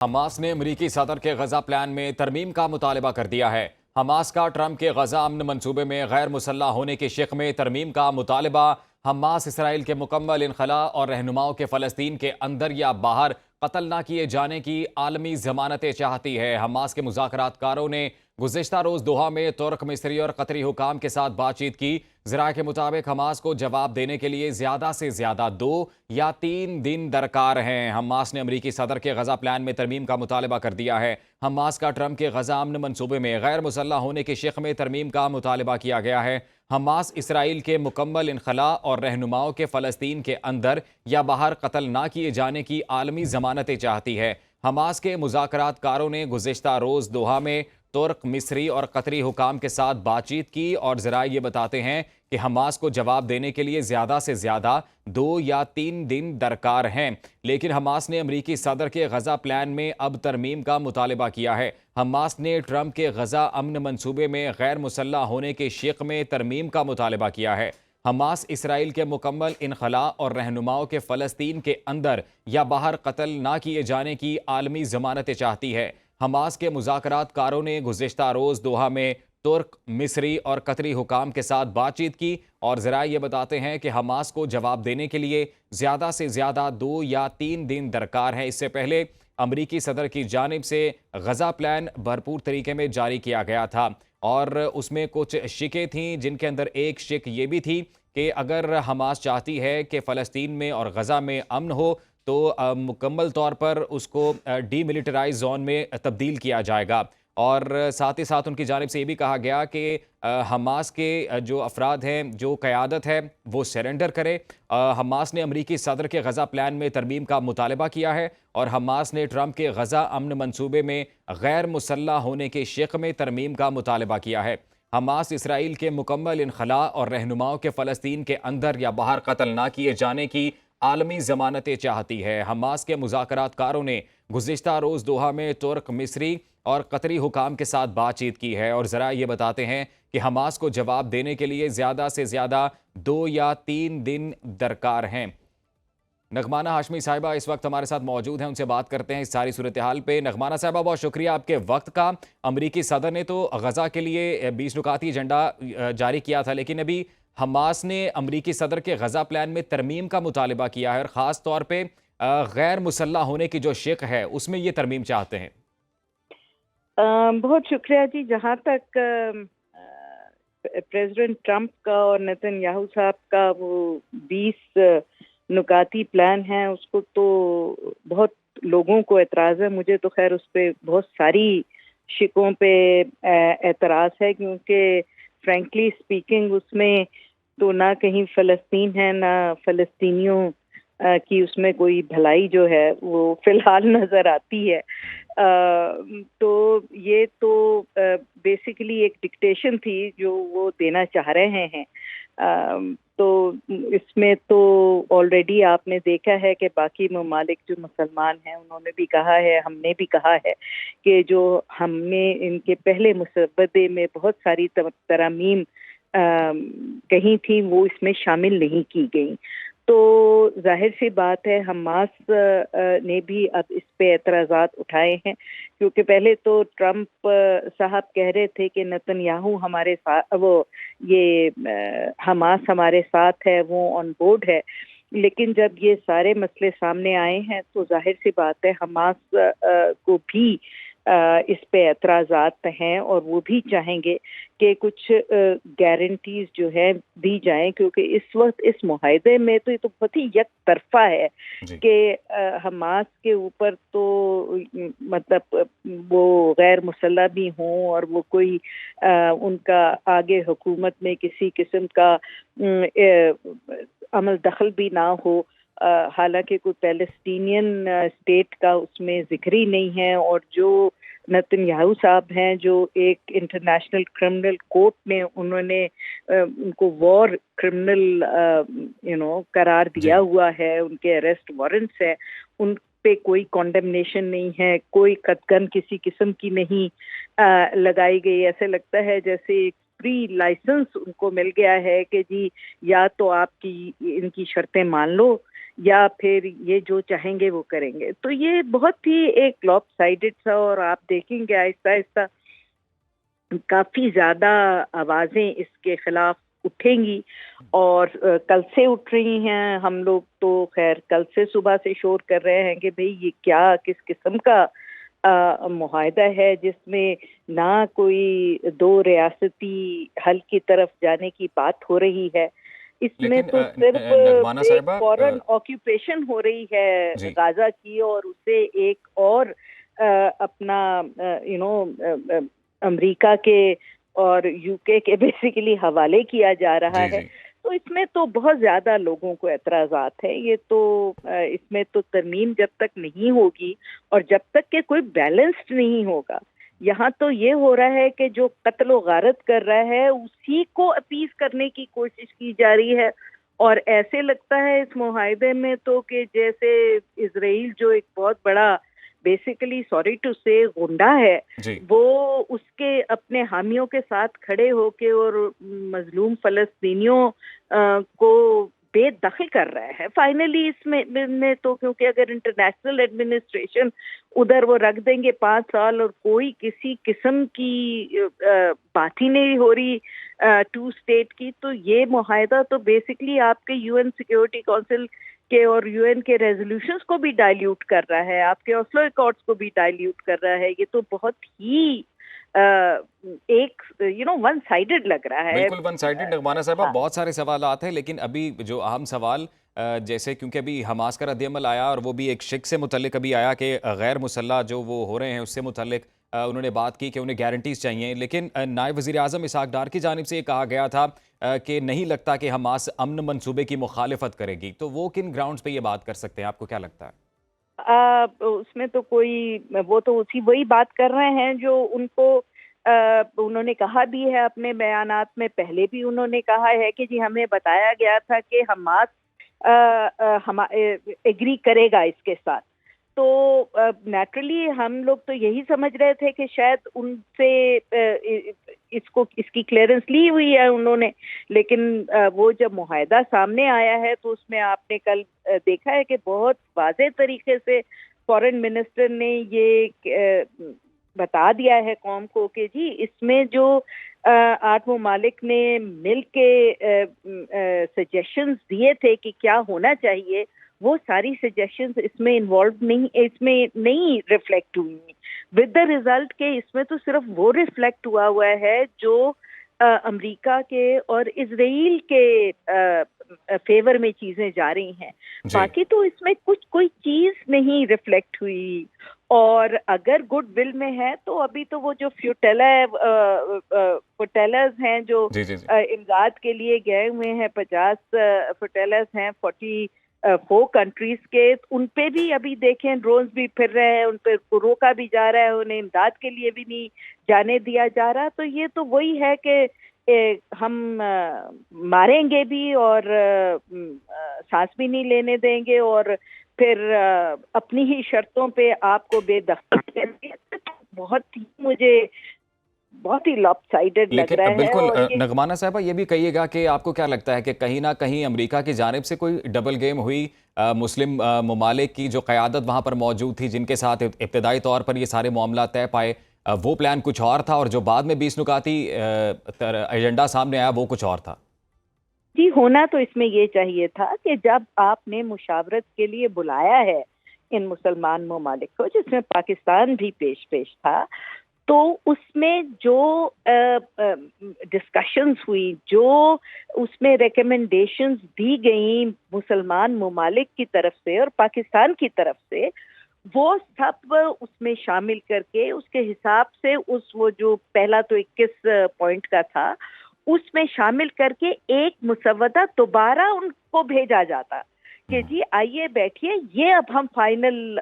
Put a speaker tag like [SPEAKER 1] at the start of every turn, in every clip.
[SPEAKER 1] Hamas نے امریکی صدر کے غزہ پلان میں ترمیم کا مطالبہ کر دیا ہے۔ حماس کا ٹرمپ کے غزہ امن منصوبے میں غیر مسلح ہونے کے شق میں ترمیم کا مطالبہ حماس اسرائیل کے مکمل انخلاء اور رہنماؤں کے فلسطین کے اندر یا باہر قتل نہ کیے جانے کی عالمی ضمانتیں چاہتی ہے۔ حماس کے مذاکرات کاروں نے گزشتہ روز دوحہ میں ترک، مصری اور قطری حکام کے ساتھ بات چیت کی۔ ذرائع کے مطابق حماس کو جواب دینے کے لیے زیادہ سے زیادہ 2 یا 3 دن درکار ہیں۔ حماس نے امریکی صدر کے غزہ پلان میں ترمیم کا مطالبہ کر دیا ہے۔ حماس کا ٹرمپ کے غزہ امن منصوبے میں غیر مسلح ہونے کے شق میں ترمیم کا مطالبہ کیا گیا ہے۔ حماس اسرائیل کے مکمل انخلاء اور رہنماؤں کے فلسطین کے اندر یا باہر قتل نہ کیے جانے کی عالمی ضمانتیں چاہتی ہے۔ حماس کے مذاکرات کاروں نے گزشتہ روز دوحہ میں ترک، مصری اور قطری حکام کے ساتھ بات چیت کی اور ذرائع یہ بتاتے ہیں کہ حماس کو جواب دینے کے لیے زیادہ سے زیادہ 2 یا 3 دن درکار ہیں، لیکن حماس نے امریکی صدر کے غزہ پلان میں اب ترمیم کا مطالبہ کیا ہے۔ حماس نے ٹرمپ کے غزہ امن منصوبے میں غیر مسلح ہونے کے شق میں ترمیم کا مطالبہ کیا ہے۔ حماس اسرائیل کے مکمل انخلاء اور رہنماؤں کے فلسطین کے اندر یا باہر قتل نہ کیے جانے کی عالمی ضمانتیں چاہتی ہے۔ حماس کے مذاکرات کاروں نے گزشتہ روز دوحہ میں ترک، مصری اور قطری حکام کے ساتھ بات چیت کی اور ذرائع یہ بتاتے ہیں کہ حماس کو جواب دینے کے لیے زیادہ سے زیادہ 2 یا 3 دن درکار ہیں۔ اس سے پہلے امریکی صدر کی جانب سے غزہ پلان بھرپور طریقے میں جاری کیا گیا تھا اور اس میں کچھ شقیں تھیں، جن کے اندر ایک شق یہ بھی تھی کہ اگر حماس چاہتی ہے کہ فلسطین میں اور غزہ میں امن ہو تو مکمل طور پر اس کو ڈی ملٹرائز زون میں تبدیل کیا جائے گا، اور ساتھ ہی ساتھ ان کی جانب سے یہ بھی کہا گیا کہ حماس کے جو افراد ہیں، جو قیادت ہے، وہ سرنڈر کرے۔ حماس نے امریکی صدر کے غزہ پلان میں ترمیم کا مطالبہ کیا ہے اور حماس نے ٹرمپ کے غزہ امن منصوبے میں غیر مسلح ہونے کے شق میں ترمیم کا مطالبہ کیا ہے۔ حماس اسرائیل کے مکمل انخلاء اور رہنماؤں کے فلسطین کے اندر یا باہر قتل نہ کیے جانے کی عالمی ضمانتیں چاہتی ہے۔ حماس کے مذاکرات کاروں نے گزشتہ روز دوحہ میں ترک، مصری اور قطری حکام کے ساتھ بات چیت کی ہے اور ذرائع یہ بتاتے ہیں کہ حماس کو جواب دینے کے لیے زیادہ سے زیادہ 2 یا 3 دن درکار ہیں۔ نغمانہ ہاشمی صاحبہ اس وقت ہمارے ساتھ موجود ہیں، ان سے بات کرتے ہیں اس ساری صورتحال پہ۔ نغمانہ صاحبہ، بہت شکریہ آپ کے وقت کا۔ امریکی صدر نے تو غزہ کے لیے 20 نکاتی ایجنڈا جاری کیا تھا، لیکن ابھی حماس نے امریکی صدر کے غزہ پلان میں ترمیم کا مطالبہ کیا ہے اور خاص طور پہ غیر مسلح ہونے کی جو شق ہے اس میں یہ ترمیم چاہتے ہیں۔
[SPEAKER 2] بہت شکریہ جی۔ جہاں تک پریزیڈنٹ ٹرمپ کا اور نیتن یاہو صاحب کا وہ 20 نکاتی پلان ہے، اس کو تو بہت لوگوں کو اعتراض ہے۔ مجھے تو خیر اس پہ بہت ساری شقوں پہ اعتراض ہے، کیونکہ فرینکلی اسپیکنگ اس میں تو نہ کہیں فلسطین ہے، نہ فلسطینیوں کی اس میں کوئی بھلائی جو ہے وہ فی الحال نظر آتی ہے۔ تو یہ تو بیسیکلی ایک ڈکٹیشن تھی جو وہ دینا چاہ رہے ہیں۔ تو اس میں تو آلریڈی آپ نے دیکھا ہے کہ باقی ممالک جو مسلمان ہیں انہوں نے بھی کہا ہے، ہم نے بھی کہا ہے کہ جو ہم نے ان کے پہلے مسودے میں بہت ساری ترامیم کہیں تھیں وہ اس میں شامل نہیں کی گئیں۔ تو ظاہر سی بات ہے حماس نے بھی اب اس پہ اعتراضات اٹھائے ہیں، کیونکہ پہلے تو ٹرمپ صاحب کہہ رہے تھے کہ نیتن یاہو ہمارے ساتھ، وہ یہ حماس ہمارے ساتھ ہے، وہ آن بورڈ ہے، لیکن جب یہ سارے مسئلے سامنے آئے ہیں تو ظاہر سی بات ہے حماس کو بھی اس پہ اعتراضات ہیں اور وہ بھی چاہیں گے کہ کچھ گارنٹیز جو ہے دی جائیں، کیونکہ اس وقت اس معاہدے میں تو یہ تو بہت ہی یک طرفہ ہے کہ حماس کے اوپر تو مطلب وہ غیر مسلح بھی ہوں اور وہ کوئی ان کا آگے حکومت میں کسی قسم کا عمل دخل بھی نہ ہو، حالانکہ کوئی پیلسٹینین اسٹیٹ کا اس میں ذکر ہی نہیں ہے، اور جو نیتن یاہو صاحب ہیں جو ایک انٹرنیشنل کرمنل کورٹ نے انہوں نے ان کو وار کرمنل قرار دیا ہوا ہے، ان کے اریسٹ وارنٹس ہیں، ان پہ کوئی کانڈمنیشن نہیں ہے، کوئی قطعاً کسی قسم کی نہیں لگائی گئی۔ ایسے لگتا ہے جیسے ایک فری لائسنس ان کو مل گیا ہے کہ جی یا تو آپ کی ان کی شرطیں مان لو یا پھر یہ جو چاہیں گے وہ کریں گے. تو یہ بہت ہی ایک لاپ سائڈڈ تھا، اور آپ دیکھیں گے آہستہ آہستہ کافی زیادہ آوازیں اس کے خلاف اٹھیں گی، اور کل سے اٹھ رہی ہیں. ہم لوگ تو خیر کل سے صبح سے شور کر رہے ہیں کہ بھئی یہ کیا کس قسم کا معاہدہ ہے جس میں نہ کوئی دو ریاستی حل کی طرف جانے کی بات ہو رہی ہے، اس میں
[SPEAKER 1] لیکن
[SPEAKER 2] تو صرف
[SPEAKER 1] نغمانہ
[SPEAKER 2] ایک
[SPEAKER 1] صاحبہ
[SPEAKER 2] فورن آکیوپیشن ہو رہی ہے
[SPEAKER 1] جی
[SPEAKER 2] غازہ کی، اور اسے ایک اور اپنا امریکا کے اور یو کے بیسیکلی حوالے کیا جا رہا
[SPEAKER 1] جی
[SPEAKER 2] ہے.
[SPEAKER 1] جی
[SPEAKER 2] تو اس میں تو بہت زیادہ لوگوں کو اعتراضات ہیں. یہ تو اس میں تو ترمیم جب تک نہیں ہوگی اور جب تک کہ کوئی بیلنسڈ نہیں ہوگا، یہاں تو یہ ہو رہا ہے کہ جو قتل و غارت کر رہا ہے اسی کو اپیز کرنے کی کوشش کی جا رہی ہے. اور ایسے لگتا ہے اس معاہدے میں تو کہ جیسے اسرائیل جو ایک بہت بڑا بیسیکلی سوری ٹو سے غنڈہ ہے،
[SPEAKER 1] جی
[SPEAKER 2] وہ اس کے اپنے حامیوں کے ساتھ کھڑے ہو کے اور مظلوم فلسطینیوں کو بے دخل کر رہا ہے. فائنلی اس میں تو کیونکہ اگر انٹرنیشنل ایڈمنسٹریشن ادھر وہ رکھ دیں گے 5 سال اور کوئی کسی قسم کی بات ہی نہیں ہو رہی 2 اسٹیٹ کی، تو یہ معاہدہ تو بیسکلی آپ کے یو این سیکیورٹی کونسل کے اور یو این کے ریزولوشنز کو بھی ڈائلیوٹ کر رہا ہے، آپ کے اوسلو ایکارڈز کو بھی ڈائلیوٹ کر رہا ہے. یہ تو بہت ہی ایک ون سائیڈڈ لگ رہا ہے.
[SPEAKER 1] بالکل ون سائیڈڈ. نغمانہ صاحبہ
[SPEAKER 2] ہاں
[SPEAKER 1] بہت سارے سوالات ہیں، لیکن ابھی جو اہم سوال جیسے کیونکہ ابھی حماس کا رد عمل آیا اور وہ بھی ایک شک سے متعلق ابھی آیا کہ غیر مسلح جو وہ ہو رہے ہیں اس سے متعلق انہوں نے بات کی کہ انہیں گارنٹیز چاہیے، لیکن نائب وزیر اعظم اسحاق ڈار کی جانب سے یہ کہا گیا تھا کہ نہیں لگتا کہ حماس امن منصوبے کی مخالفت کرے گی. تو وہ کن گراؤنڈز پہ یہ بات کر سکتے ہیں؟ آپ کو کیا لگتا ہے؟
[SPEAKER 2] اس میں تو کوئی وہ تو وہی بات کر رہے ہیں جو ان کو انہوں نے کہا بھی ہے اپنے بیانات میں. پہلے بھی انہوں نے کہا ہے کہ جی ہمیں بتایا گیا تھا کہ حماس ایگری کرے گا اس کے ساتھ. تو نیچرلی ہم لوگ تو یہی سمجھ رہے تھے کہ شاید ان سے اس کی کلیئرنس لی ہوئی ہے انہوں نے، لیکن وہ جب معاہدہ سامنے آیا ہے تو اس میں آپ نے کل دیکھا ہے کہ بہت واضح طریقے سے فورن منسٹر نے یہ بتا دیا ہے قوم کو کہ جی اس میں جو 8 ممالک نے مل کے سجیشنز دیے تھے کہ کیا ہونا چاہیے، وہ ساری سجیشنز اس میں انوالو نہیں، اس میں نہیں ریفلیکٹ ہوئی. ود دا ریزلٹ کہ اس میں تو صرف وہ ریفلیکٹ ہوا ہے جو امریکہ کے اور اسرائیل کے فیور میں چیزیں جا رہی ہیں.
[SPEAKER 1] جی
[SPEAKER 2] باقی تو اس میں کوئی چیز نہیں ریفلیکٹ ہوئی. اور اگر گڈ ول میں ہے تو ابھی تو وہ جو فوٹیلرز ہیں جو
[SPEAKER 1] جی جی جی
[SPEAKER 2] امداد کے لیے گئے ہوئے ہیں، 50 فوٹیلرز ہیں 44 کنٹریز کے، ان پہ بھی ابھی دیکھیں ڈرونز بھی پھر رہے ہیں، ان پہ روکا بھی جا رہا ہے، انہیں امداد کے لیے بھی نہیں جانے دیا جا رہا. تو یہ تو وہی ہے کہ ہم ماریں گے بھی اور سانس بھی نہیں لینے دیں گے، اور پھر اپنی ہی شرطوں پہ آپ کو بے دخل کریں گے. مجھے بہت ہی لاپ سائیڈڈ لگ
[SPEAKER 1] لیکن
[SPEAKER 2] رہا ہے.
[SPEAKER 1] بالکل
[SPEAKER 2] اور یہ
[SPEAKER 1] نغمانہ صاحبہ یہ بھی کہیے گا کہ آپ کو کیا لگتا ہے کہ کہیں نہ کہیں امریکہ کی جانب سے کوئی ڈبل گیم ہوئی؟ مسلم ممالک کی جو قیادت وہاں پر موجود تھی، جن کے ساتھ ابتدائی طور پر یہ سارے معاملات طے پائے، وہ پلان کچھ اور تھا، اور جو بعد میں 20 نکاتی ایجنڈا سامنے آیا وہ کچھ اور تھا.
[SPEAKER 2] جی ہونا تو اس میں یہ چاہیے تھا کہ جب آپ نے مشاورت کے لیے بلایا ہے ان مسلمان ممالک کو، جس میں پاکستان بھی پیش تھا، تو اس میں جو ڈسکشنز ہوئی، جو اس میں ریکمنڈیشنز دی گئیں مسلمان ممالک کی طرف سے اور پاکستان کی طرف سے، وہ سب اس میں شامل کر کے اس کے حساب سے وہ جو پہلا تو 21 پوائنٹ کا تھا، اس میں شامل کر کے ایک مسودہ دوبارہ ان کو بھیجا جاتا کہ جی آئیے بیٹھیے، یہ اب ہم فائنل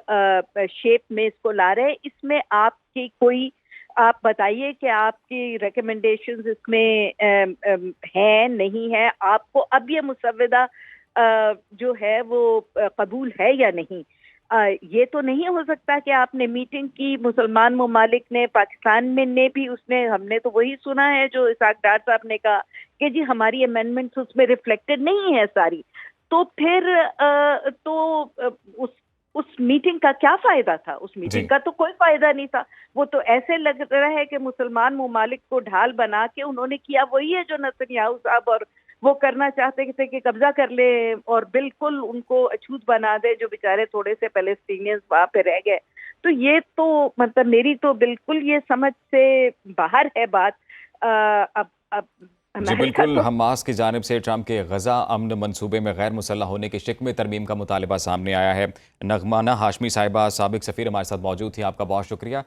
[SPEAKER 2] شیپ میں اس کو لا رہے ہیں. اس میں آپ کی کوئی آپ بتائیے کہ آپ کی ریکمنڈیشنز اس میں ہے نہیں ہے، آپ کو اب یہ مسودہ جو ہے وہ قبول ہے یا نہیں. یہ تو نہیں ہو سکتا کہ آپ نے میٹنگ کی مسلمان ممالک نے، پاکستان میں نے بھی، اس میں ہم نے تو وہی سنا ہے جو اسحاق ڈار صاحب نے کہا کہ جی ہماری امینڈمنٹس اس میں ریفلیکٹڈ نہیں ہے ساری. تو پھر اس میٹنگ کا کیا فائدہ تھا؟ اس میٹنگ کا تو کوئی فائدہ نہیں تھا. وہ تو ایسے لگ رہا ہے کہ مسلمان ممالک کو ڈھال بنا کے انہوں نے کیا وہی ہے جو نتن یاہو صاحب اور وہ کرنا چاہتے تھے کہ قبضہ کر لے اور بالکل ان کو اچھوت بنا دے جو بیچارے تھوڑے سے پیلسٹینینز وہاں پہ رہ گئے. تو یہ تو مطلب میری تو بالکل یہ سمجھ سے باہر ہے بات. اب
[SPEAKER 1] جی بالکل، حماس کی جانب سے ٹرمپ کے غزہ امن منصوبے میں غیر مسلح ہونے کے شق میں ترمیم کا مطالبہ سامنے آیا ہے. نغمانہ ہاشمی صاحبہ سابق سفیر ہمارے ساتھ موجود تھی، آپ کا بہت شکریہ.